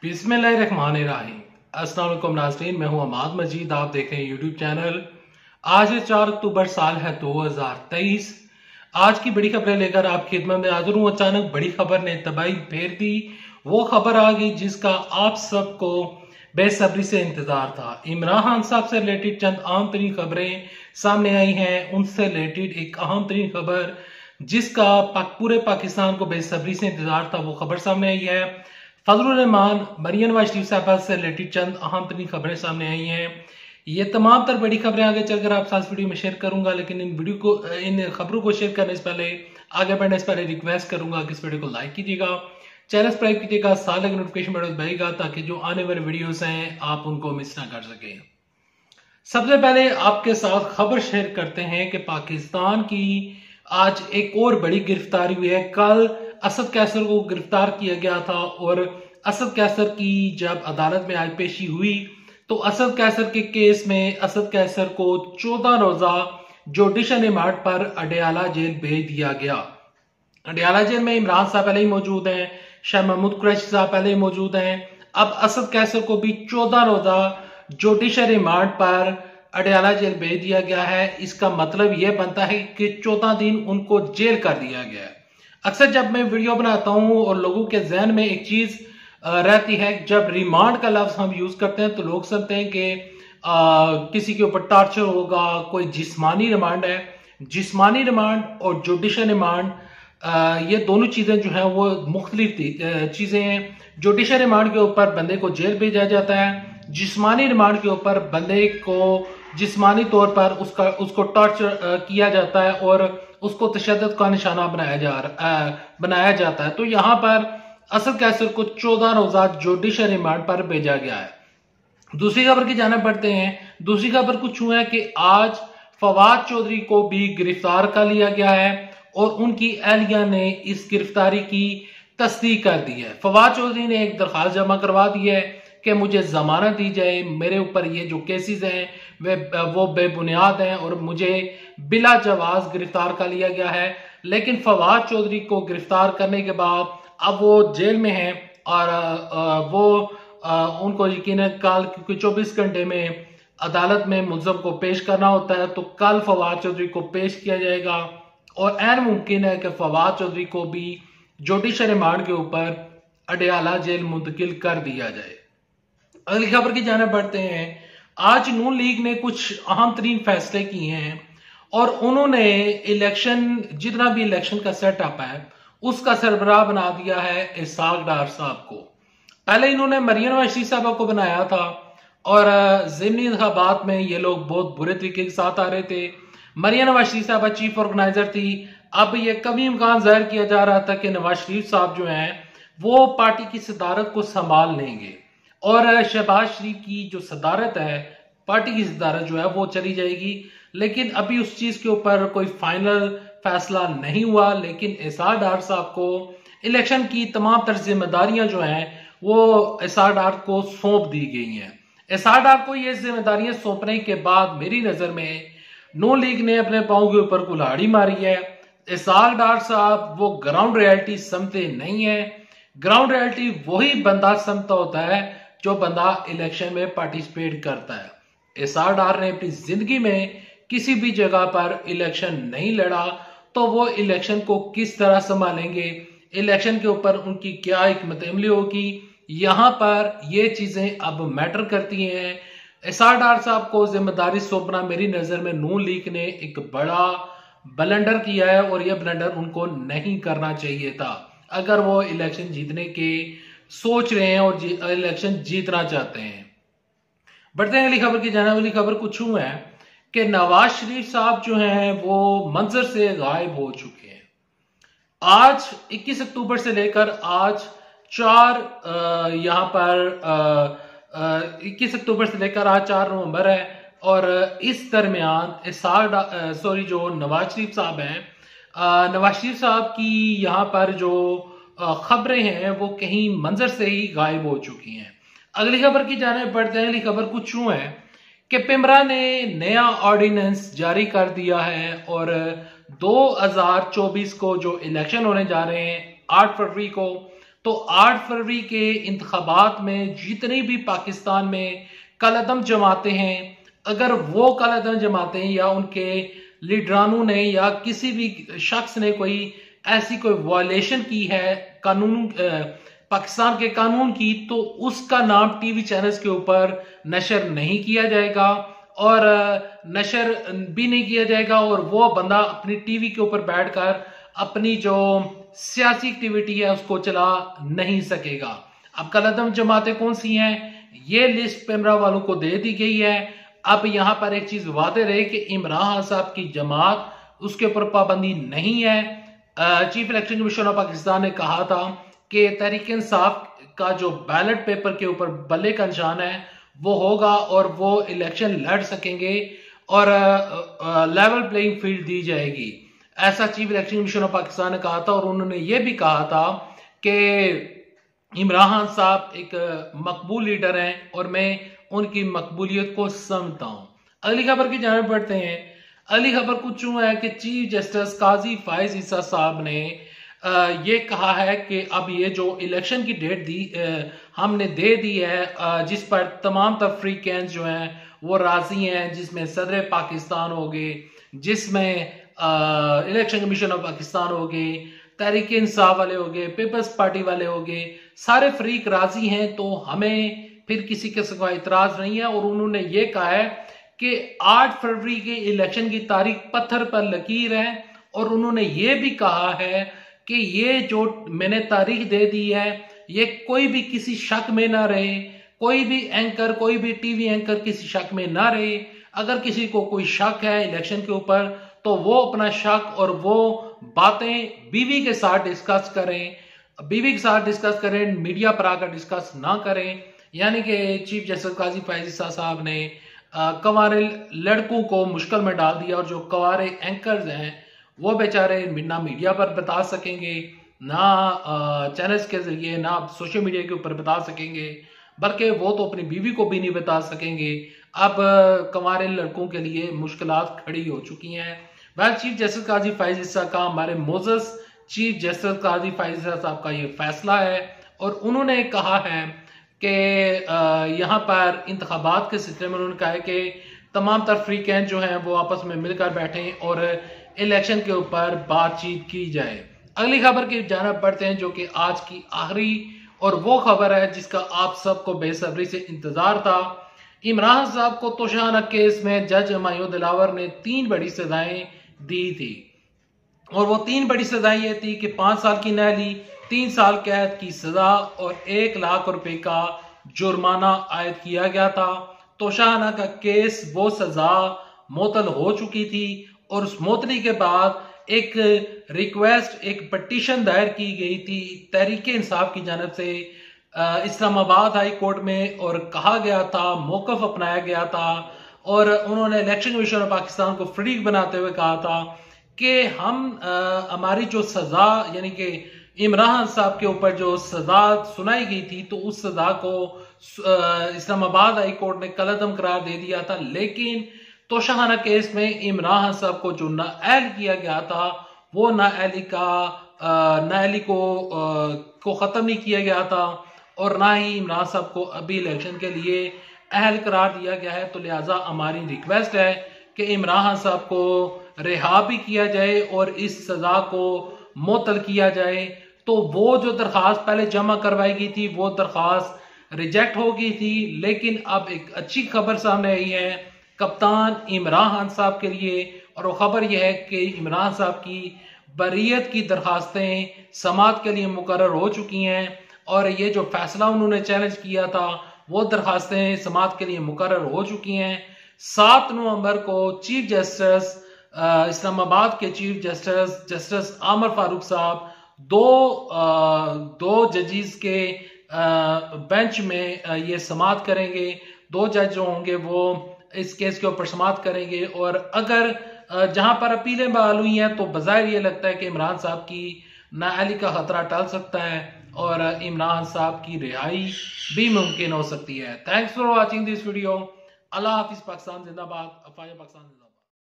बिस्मिल्लाहिर्रहमानिर्रहीम। अस्सलाम वालेकुम नाज़रीन, मैं हूं अमाद मजीद। आप देख रहे हैं यूट्यूब चैनल। आज 4 अक्टूबर साल है 2023। आज की बड़ी खबरें लेकर आपकी खिदमत में हाजिर हूं। अचानक बड़ी खबर ने तबाही फेर दी। वो खबर आ गई जिसका आप सबको बेसब्री से इंतजार था। इमरान खान साहब से रिलेटेड चंद अहम तरीन खबरें सामने आई हैं। उनसे रिलेटेड एक अहम तरीन खबर जिसका पूरे पाकिस्तान को बेसब्री से इंतजार था, वो खबर सामने आई है। फजलुर रहमान मरियम नवाज शरीफ साहब से रिलेटेड चंद अहम तरीन खबरें सामने आई हैं। ये तमाम तर बड़ी खबरें आगे चलकर आप साथ वीडियो में शेयर करूंगा, लेकिन इन खबरों को शेयर करने से पहले, आगे बढ़ने से पहले रिक्वेस्ट करूंगा कि इस वीडियो को लाइक कीजिएगा, चैनल सब्सक्राइब कीजिएगा, साथ लगे नोटिफिकेशन बटन दबाइएगा ताकि जो आने वाले वीडियोस हैं आप उनको मिस ना कर सकें। सबसे पहले आपके साथ खबर शेयर करते हैं कि पाकिस्तान की आज एक और बड़ी गिरफ्तारी हुई है। कल असद कैसर को गिरफ्तार किया गया था और असद कैसर की जब अदालत में आज पेशी हुई तो असद कैसर के केस में असद कैसर को 14 रोजा जुडिशल रिमांड पर अडयाला जेल भेज दिया गया। अडयाला जेल में इमरान साहब पहले ही मौजूद हैं, शाह महमूद कुरैशी साहब पहले ही मौजूद हैं। अब असद कैसर को भी 14 रोजा जुडिशल रिमांड पर अडयाला जेल भेज दिया गया है। इसका मतलब यह बनता है कि 14 दिन उनको जेल कर दिया गया है। अक्सर जब मैं वीडियो बनाता हूं और लोगों के जहन में एक चीज रहती है, जब रिमांड का लफ्ज हम यूज करते हैं तो लोग समझते हैं कि किसी के ऊपर टॉर्चर होगा, कोई जिस्मानी रिमांड है। जिस्मानी रिमांड और जुडिशल रिमांड ये दोनों चीजें जो है वो मुख्तलिफ चीजें हैं। जुडिशल रिमांड के ऊपर बंदे को जेल भेजा जाता है, जिस्मानी रिमांड के ऊपर बंदे को जिस्मानी तौर पर उसको टॉर्चर किया जाता है और उसको तशद्दुद का निशाना बनाया जाता है। तो यहाँ पर असद कैसर को 14 रोजा जुडिशल रिमांड पर भेजा गया है। दूसरी खबर की जानिब बढ़ते हैं। दूसरी खबर कुछ हुआ है कि आज फवाद चौधरी को भी गिरफ्तार कर लिया गया है और उनकी अहलिया ने इस गिरफ्तारी की तस्दीक कर दी है। फवाद चौधरी ने एक दरखास्त जमा करवा दी है कि मुझे जमानत दी जाए, मेरे ऊपर ये जो केसेस हैं वो बेबुनियाद हैं और मुझे बिला जवाज गिरफ्तार कर लिया गया है। लेकिन फवाद चौधरी को गिरफ्तार करने के बाद अब वो जेल में हैं और उनको यकीनन कल, क्योंकि 24 घंटे में अदालत में मुलज़म को पेश करना होता है, तो कल फवाद चौधरी को पेश किया जाएगा और ऐन मुमकिन है कि फवाद चौधरी को भी जुडिशल रिमांड के ऊपर अडयाला जेल मुंतकिल कर दिया जाए। अगली खबर की जानिब बढ़ते हैं। आज नून लीग ने कुछ अहम तरीन फैसले किए हैं और उन्होंने जितना भी इलेक्शन का सेटअप है उसका सरबराह बना दिया है इसाक डार साहब को। पहले इन्होंने मरियम नवाज शरीफ साहब को बनाया था और ज़िमनी इंतखाबात में ये लोग बहुत बुरे तरीके के साथ आ रहे थे। मरियम नवाज शरीफ साहब चीफ ऑर्गेनाइजर थी। अब ये कभी इम्कान जाहिर किया जा रहा था कि नवाज शरीफ साहब जो हैं वो पार्टी की सदारत को संभाल लेंगे और शहबाज शरीफ की जो सदारत है, पार्टी की सदारत जो है वो चली जाएगी। लेकिन अभी उस चीज के ऊपर कोई फाइनल फैसला नहीं हुआ। लेकिन इसाक डार साहब को इलेक्शन की तमाम तर जिम्मेदारियां जो हैं वो इसाक डार को सौंप दी गई हैं। इसाक डार को ये जिम्मेदारियां सौंपने के बाद मेरी नजर में नून लीग ने अपने पांव के ऊपर कुल्हाड़ी मारी है। इसाक डार साहब वो ग्राउंड रियलिटी समझते नहीं है। ग्राउंड रियलिटी वही बंदा समझता होता है जो बंदा इलेक्शन में पार्टिसिपेट करता है। इसाक डार ने अपनी जिंदगी में किसी भी जगह पर इलेक्शन नहीं लड़ा, तो वो इलेक्शन को किस तरह संभालेंगे, इलेक्शन के ऊपर उनकी क्या हिकमत अमली होगी, यहां पर ये चीजें अब मैटर करती हैं। इसाक डार साहब को जिम्मेदारी सौंपना मेरी नजर में नून लीग ने एक बड़ा ब्लंडर किया है और यह ब्लंडर उनको नहीं करना चाहिए था। अगर वो इलेक्शन जीतने के सोच रहे हैं और इलेक्शन जीतना चाहते हैं। बढ़ते हैं अगली खबर की जाने वाली खबर कुछ यूं है कि नवाज शरीफ साहब जो हैं वो मंजर से गायब हो चुके हैं। आज 21 अक्टूबर से लेकर आज 4 नवंबर है और इस दरमियान जो नवाज शरीफ साहब हैं, नवाज शरीफ साहब की यहाँ पर जो खबरें हैं वो कहीं मंजर से ही गायब हो चुकी हैं। अगली खबर की जानिब बढ़ते हैं। अगली खबर कुछ यूं है कि पिमरा ने नया ऑर्डिनेंस जारी कर दिया है और 2024 को जो इलेक्शन होने जा रहे हैं 8 फरवरी को, तो 8 फरवरी के इंतखाबात में जितनी भी पाकिस्तान में कलअदम जमाते हैं, अगर वो कलअदम जमाते हैं या उनके लीडरानों ने या किसी भी शख्स ने कोई ऐसी कोई वायलेशन की है कानून पाकिस्तान के कानून की, तो उसका नाम टीवी चैनल्स के ऊपर नशर नहीं किया जाएगा और नशर भी नहीं किया जाएगा और वो बंदा अपनी टीवी के ऊपर बैठकर अपनी जो सियासी एक्टिविटी है उसको चला नहीं सकेगा। अब कलअदम जमातें कौन सी हैं, ये लिस्ट पेमरा वालों को दे दी गई है। अब यहां पर एक चीज वादे रहे कि इमरान खान साहब की जमात, उसके ऊपर पाबंदी नहीं है। Chief election commission of Pakistan ने कहा था कि तहरीक इंसाफ का जो बैलेट पेपर के ऊपर बल्ले का निशान है वो होगा और वो इलेक्शन लड़ सकेंगे और लेवल प्लेइंग फील्ड दी जाएगी, ऐसा chief election commission of Pakistan ने कहा था। और उन्होंने ये भी कहा था कि इमरान खान साहब एक मकबूल लीडर हैं और मैं उनकी मकबूलियत को समझता हूं। अगली खबर की जानिब बढ़ते हैं। अगली खबर कुछ यूं है कि चीफ जस्टिस काजी फाइज ईसा साहब ने ये कहा है कि अब ये जो इलेक्शन की डेट हमने दे दी है, जिस पर तमाम तफरीकें जो हैं वो राजी हैं, जिसमें सदर पाकिस्तान हो गए, जिसमें इलेक्शन कमीशन ऑफ पाकिस्तान हो गए, तहरीक इंसाफ वाले हो गए, पीपल्स पार्टी वाले हो गए, सारे फरीक राजी हैं, तो हमें फिर किसी किस्म का इतराज नहीं है। और उन्होंने ये कहा है कि 8 फरवरी के इलेक्शन की तारीख पत्थर पर लकीर है और उन्होंने ये भी कहा है कि ये जो मैंने तारीख दे दी है ये कोई भी किसी शक में ना रहे, कोई भी एंकर, कोई भी टीवी एंकर किसी शक में ना रहे। अगर किसी को कोई शक है इलेक्शन के ऊपर तो वो अपना शक और वो बातें बीवी के साथ डिस्कस करें, बीवी के साथ डिस्कस करें, मीडिया पर आकर डिस्कस ना करें। यानी कि चीफ जस्टिस काजी फाइज ईसा साहब ने कवारे लड़कों को मुश्किल में डाल दिया और जो कवारे एंकर्स हैं वो बेचारे ना मीडिया पर बता सकेंगे, ना चैनल्स के जरिए, ना सोशल मीडिया के ऊपर बता सकेंगे, बल्कि वो तो अपनी बीवी को भी नहीं बता सकेंगे। अब कवारे लड़कों के लिए मुश्किलात खड़ी हो चुकी हैं। वह चीफ जस्टिस काजी फाइज ईसा का, हमारे मोजस चीफ जस्टिस काजी फाइज ईसा साहब का ये फैसला है और उन्होंने कहा है कि यहाँ पर इंतखाबात के सिलसिले में उन्होंने कहा है कि तमाम तफरीकें जो हैं वो आपस में मिलकर बैठें और इलेक्शन के ऊपर बातचीत की जाए। अगली खबर की जानिब बढ़ते हैं जो कि आज की आखिरी और वो खबर है जिसका आप सबको बेसब्री से इंतजार था। इमरान साहब को तोशाना केस में जज हुमायूं दिलावर ने 3 बड़ी सजाएं दी थी और वो 3 बड़ी सजाएं ये थी कि 5 साल की नहली, 3 साल कैद की सजा और 1 लाख रुपए का जुर्माना आयद किया गया था। तोशाना का केस वो सजा मुअत्तल हो चुकी थी और उस मुअत्तली के बाद एक रिक्वेस्ट, एक पटिशन दायर की गई थी तहरीक इंसाफ की जानिब से इस्लामाबाद हाई कोर्ट में और कहा गया था, मौकफ अपनाया गया था और उन्होंने इलेक्शन कमीशन ऑफ पाकिस्तान को फ्रीक बनाते हुए कहा था कि हम हमारी जो सजा, यानी कि इमरान साहब के ऊपर जो सजा सुनाई गई थी तो उस सजा को इस्लामाबाद हाई कोर्ट ने कलअदम करार दे दिया था। लेकिन तोशाखाना केस में इमरान साहब को जो नाअहल किया गया था वो नाअहली को खत्म नहीं किया गया था और ना ही इमरान साहब को अभी इलेक्शन के लिए अहल करार दिया गया है। तो लिहाजा हमारी रिक्वेस्ट है कि इमरान साहब को रिहा भी किया जाए और इस सजा को मुअत्तल किया जाए। तो वो जो दरखास्त पहले जमा करवाई गई थी वो दरखास्त रिजेक्ट हो गई थी, लेकिन अब एक अच्छी खबर सामने आई है कप्तान इमरान खान साहब के लिए और वो खबर यह है कि इमरान साहब की बरीयत की दरखास्तें समात के लिए मुकर्रर हो चुकी हैं और ये जो फैसला उन्होंने चैलेंज किया था वो दरखास्तें समात के लिए मुकर्रर हो चुकी हैं। 7 नवंबर को चीफ जस्टिस इस्लामाबाद के चीफ जस्टिस आमर फारूक साहब दो जजेस के बेंच में ये समात करेंगे। 2 जज जो होंगे वो इस केस के ऊपर समात करेंगे और अगर जहां पर अपीलें बहाल हुई हैं तो बज़ाहिर ये लगता है कि इमरान साहब की नाअहली का खतरा टल सकता है और इमरान साहब की रिहाई भी मुमकिन हो सकती है। Thanks for watching this video. अल्लाह हाफिज। पाकिस्तान जिंदाबाद। अफवाज पाकिस्तान।